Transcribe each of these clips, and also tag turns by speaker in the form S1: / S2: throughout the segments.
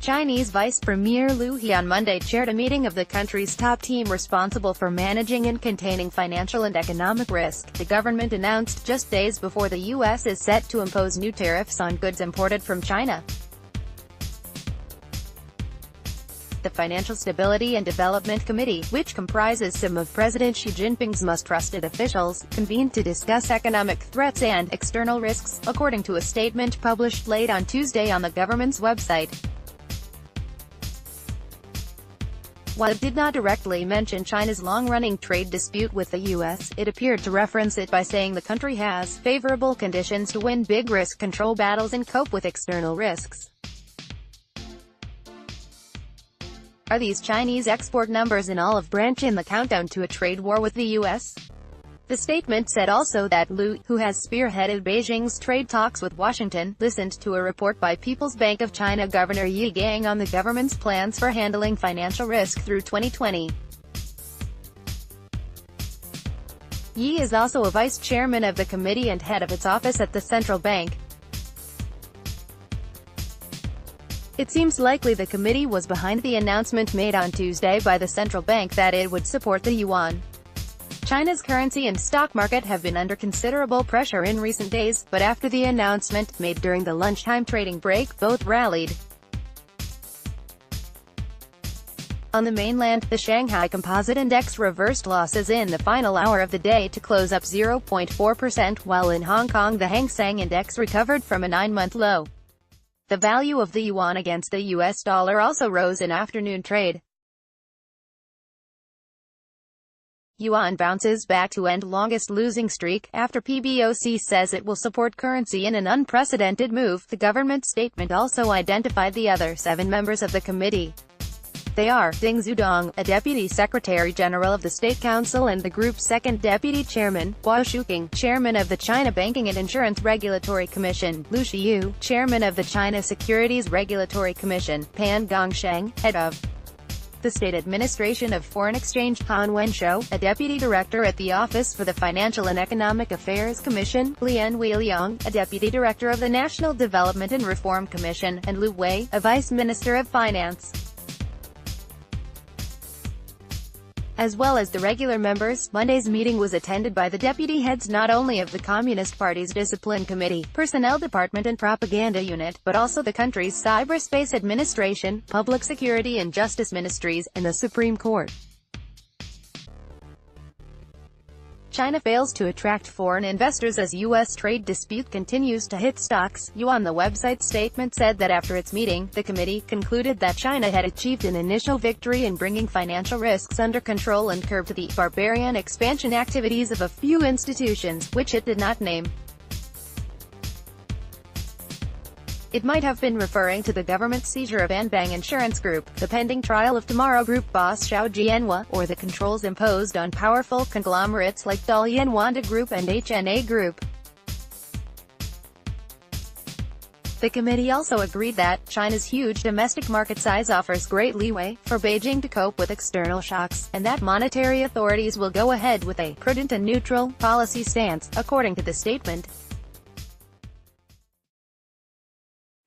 S1: Chinese Vice-Premier Liu He on Monday chaired a meeting of the country's top team responsible for managing and containing financial and economic risk, the government announced just days before the U.S. is set to impose new tariffs on goods imported from China. The Financial Stability and Development Committee, which comprises some of President Xi Jinping's most trusted officials, convened to discuss economic threats and external risks, according to a statement published late on Tuesday on the government's website. While it did not directly mention China's long-running trade dispute with the U.S., it appeared to reference it by saying the country has favorable conditions to win big risk control battles and cope with external risks. Are these Chinese export numbers an olive branch in the countdown to a trade war with the U.S.? The statement said also that Liu, who has spearheaded Beijing's trade talks with Washington, listened to a report by People's Bank of China Governor Ye Gang on the government's plans for handling financial risk through 2020. Ye is also a vice chairman of the committee and head of its office at the central bank. It seems likely the committee was behind the announcement made on Tuesday by the central bank that it would support the yuan. China's currency and stock market have been under considerable pressure in recent days, but after the announcement, made during the lunchtime trading break, both rallied. On the mainland, the Shanghai Composite Index reversed losses in the final hour of the day to close up 0.4%, while in Hong Kong the Hang Seng Index recovered from a 9-month low. The value of the yuan against the US dollar also rose in afternoon trade. Yuan bounces back to end longest losing streak, after PBOC says it will support currency in an unprecedented move. The government statement also identified the other 7 members of the committee. They are, Ding Zudong, a Deputy Secretary-General of the State Council and the group's second Deputy Chairman, Guo Shuqing, Chairman of the China Banking and Insurance Regulatory Commission, Liu Shiyu, Chairman of the China Securities Regulatory Commission, Pan Gongsheng, Head of the State Administration of Foreign Exchange, Han Wenshou, a Deputy Director at the Office for the Financial and Economic Affairs Commission, Lian Weiliang, a Deputy Director of the National Development and Reform Commission, and Liu Wei, a Vice Minister of Finance. As well as the regular members, Monday's meeting was attended by the deputy heads not only of the Communist Party's Discipline Committee, Personnel Department and Propaganda Unit, but also the country's Cyberspace Administration, Public Security and Justice Ministries, and the Supreme Court. China fails to attract foreign investors as U.S. trade dispute continues to hit stocks. Yuan. The website statement said that after its meeting, the committee concluded that China had achieved an initial victory in bringing financial risks under control and curbed the barbarian expansion activities of a few institutions, which it did not name. It might have been referring to the government's seizure of Anbang Insurance Group, the pending trial of Tomorrow Group boss Xiao Jianhua, or the controls imposed on powerful conglomerates like Dalian Wanda Group and HNA Group. The committee also agreed that China's huge domestic market size offers great leeway for Beijing to cope with external shocks, and that monetary authorities will go ahead with a prudent and neutral policy stance, according to the statement.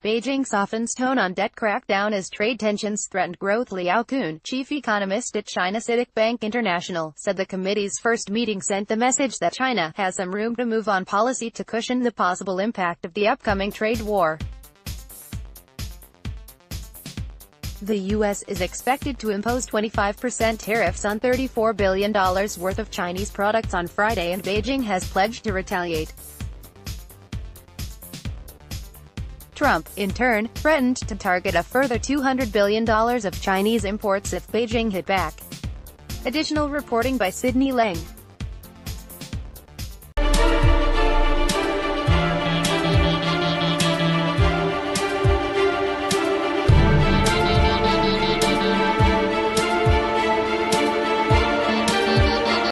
S1: Beijing softens tone on debt crackdown as trade tensions threatened growth. Liao Kun, chief economist at China CITIC Bank International, said the committee's first meeting sent the message that China has some room to move on policy to cushion the possible impact of the upcoming trade war. The U.S. is expected to impose 25% tariffs on $34 billion worth of Chinese products on Friday, and Beijing has pledged to retaliate. Trump, in turn, threatened to target a further $200 billion of Chinese imports if Beijing hit back. Additional reporting by Sydney Leng.